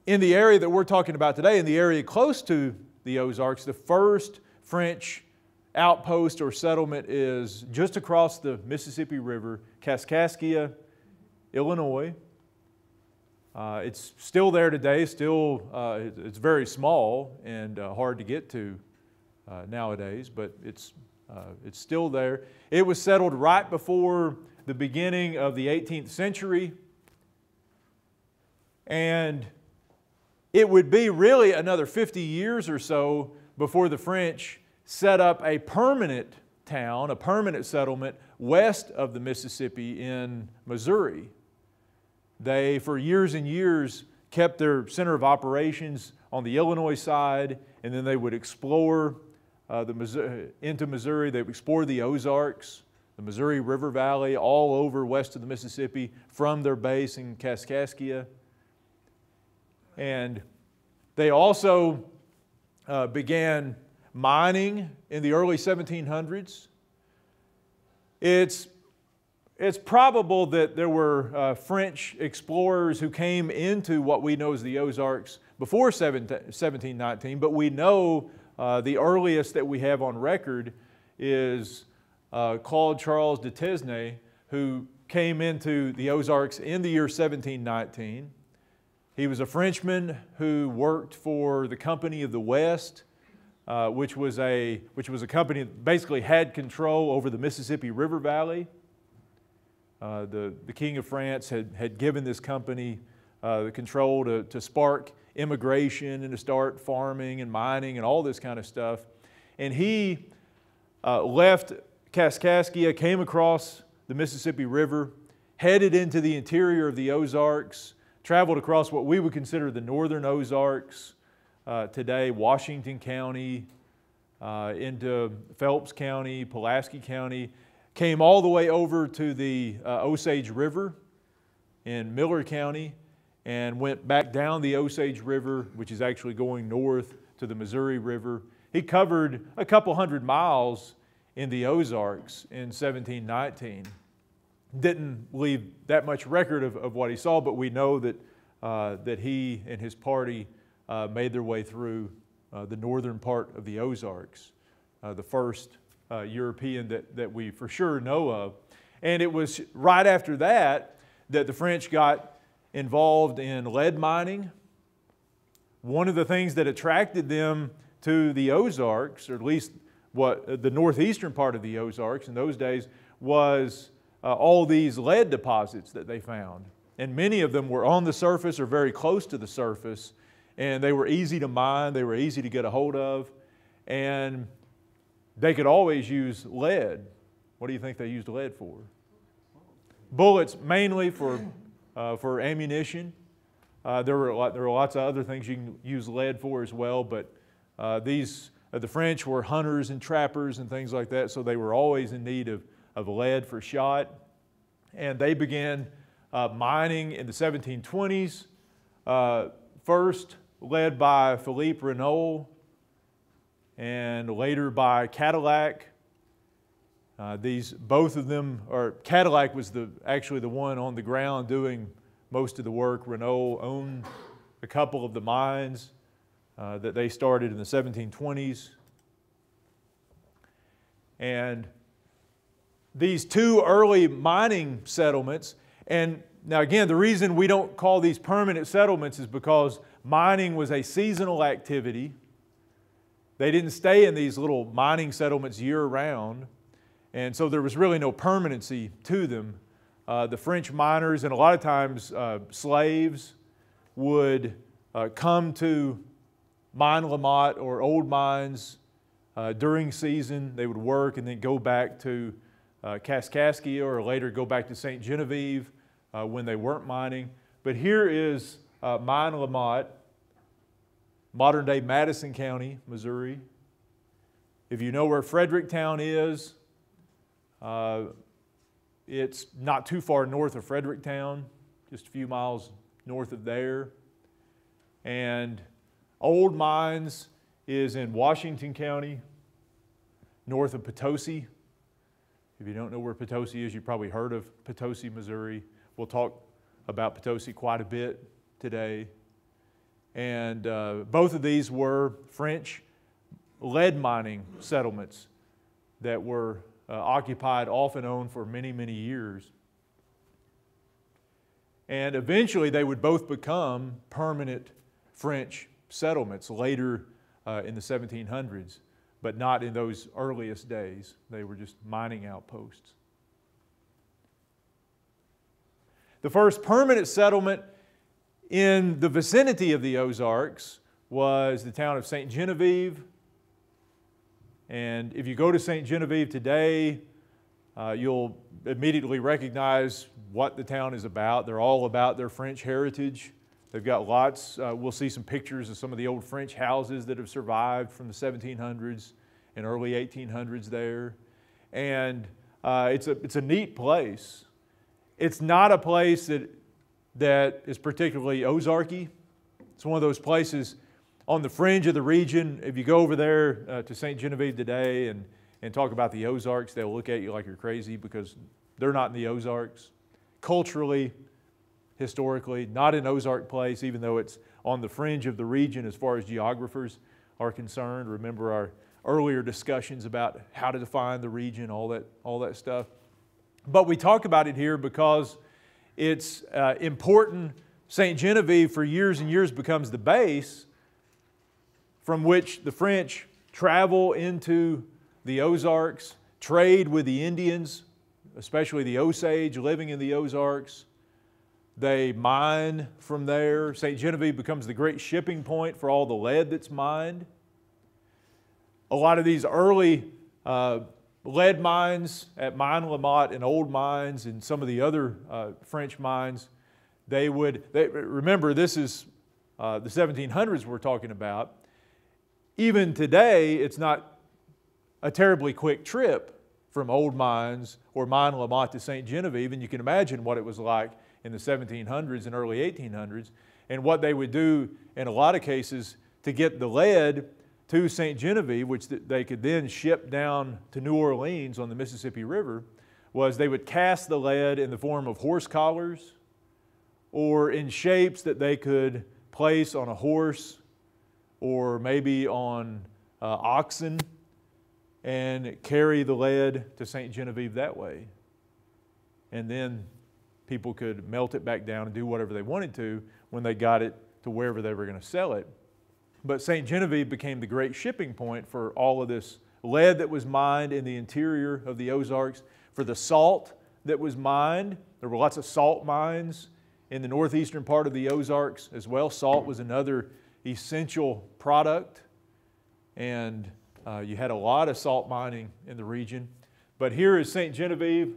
in the area that we're talking about today, in the area close to the Ozarks, the first French outpost or settlement is just across the Mississippi River, Kaskaskia, Illinois. It's still there today. It's very small and hard to get to nowadays, but it's still there. It was settled right before the beginning of the 18th century, and it would be really another 50 years or so before the French set up a permanent town, a permanent settlement west of the Mississippi in Missouri. They, for years and years, kept their center of operations on the Illinois side, and then they would explore into Missouri. They would explore the Ozarks, the Missouri River Valley, all over west of the Mississippi from their base in Kaskaskia. And they also began mining in the early 1700s. It's probable that there were French explorers who came into what we know as the Ozarks before 1719, but we know the earliest that we have on record is Claude Charles de Tesnay, who came into the Ozarks in the year 1719. He was a Frenchman who worked for the Company of the West, which was a company that basically had control over the Mississippi River Valley. The King of France had given this company the control to spark immigration and to start farming and mining and all this kind of stuff. And he left Kaskaskia, came across the Mississippi River, headed into the interior of the Ozarks, traveled across what we would consider the northern Ozarks today, Washington County, into Phelps County, Pulaski County, came all the way over to the Osage River in Miller County, and went back down the Osage River, which is actually going north to the Missouri River. He covered a couple hundred miles in the Ozarks in 1719. Didn't leave that much record of what he saw, but we know that he and his party made their way through the northern part of the Ozarks, the first European that we for sure know of. And it was right after that the French got involved in lead mining. One of the things that attracted them to the Ozarks, or at least the northeastern part of the Ozarks in those days, was all these lead deposits that they found. And many of them were on the surface or very close to the surface, and they were easy to mine, they were easy to get a hold of, and they could always use lead. What do you think they used lead for? Bullets, mainly for ammunition. There were lots of other things you can use lead for as well, but the French were hunters and trappers and things like that, so they were always in need of lead for shot. And they began mining in the 1720s, first led by Philippe Renault and later by Cadillac. Both of them, or Cadillac was actually the one on the ground doing most of the work. Renault owned a couple of the mines that they started in the 1720s. And these two early mining settlements, and now again, the reason we don't call these permanent settlements is because mining was a seasonal activity. They didn't stay in these little mining settlements year-round, and so there was really no permanency to them. The French miners, and a lot of times slaves, would come to Mine La Motte or old mines during season. They would work and then go back to Kaskaskia, or later go back to St. Genevieve when they weren't mining. But here is Mine La Motte, modern-day Madison County, Missouri. If you know where Fredericktown is, it's not too far north of Fredericktown, just a few miles north of there. And Old Mines is in Washington County, north of Potosi. If you don't know where Potosi is, you've probably heard of Potosi, Missouri. We'll talk about Potosi quite a bit today. And both of these were French lead mining settlements that were occupied off and on for many, many years. And eventually they would both become permanent French settlements later in the 1700s, but not in those earliest days. They were just mining outposts. The first permanent settlement in the vicinity of the Ozarks was the town of St. Genevieve. And if you go to St. Genevieve today, you'll immediately recognize what the town is about. They're all about their French heritage. They've got lots, we'll see some pictures of some of the old French houses that have survived from the 1700s and early 1800s there. And it's a neat place. It's not a place that is particularly Ozarky. It's one of those places on the fringe of the region. If you go over there to St. Genevieve today and talk about the Ozarks, they'll look at you like you're crazy because they're not in the Ozarks. Culturally, historically, not an Ozark place, even though it's on the fringe of the region as far as geographers are concerned. Remember our earlier discussions about how to define the region, all that stuff. But we talk about it here because it's important. St. Genevieve for years and years becomes the base from which the French travel into the Ozarks, trade with the Indians, especially the Osage living in the Ozarks. They mine from there. St. Genevieve becomes the great shipping point for all the lead that's mined. A lot of these early lead mines at Mine La Motte and Old Mines and some of the other French mines, remember this is the 1700s we're talking about. Even today, it's not a terribly quick trip from Old Mines or Mine La Motte to St. Genevieve, and you can imagine what it was like in the 1700s and early 1800s, and what they would do in a lot of cases to get the lead to St. Genevieve, which they could then ship down to New Orleans on the Mississippi River, was they would cast the lead in the form of horse collars or in shapes that they could place on a horse or maybe on oxen and carry the lead to St. Genevieve that way. And then people could melt it back down and do whatever they wanted to when they got it to wherever they were going to sell it. But St. Genevieve became the great shipping point for all of this lead that was mined in the interior of the Ozarks, for the salt that was mined. There were lots of salt mines in the northeastern part of the Ozarks as well. Salt was another essential product, and you had a lot of salt mining in the region. But here is St. Genevieve.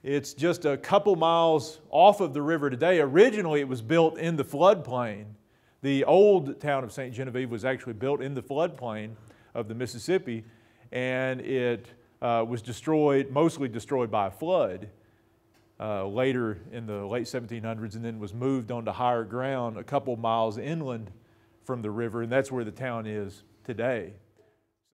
It's just a couple miles off of the river today. Originally, it was built in the floodplain. The old town of St. Genevieve was actually built in the floodplain of the Mississippi, and it was destroyed, mostly destroyed by a flood later in the late 1700s, and then was moved onto higher ground a couple miles inland from the river, and that's where the town is today.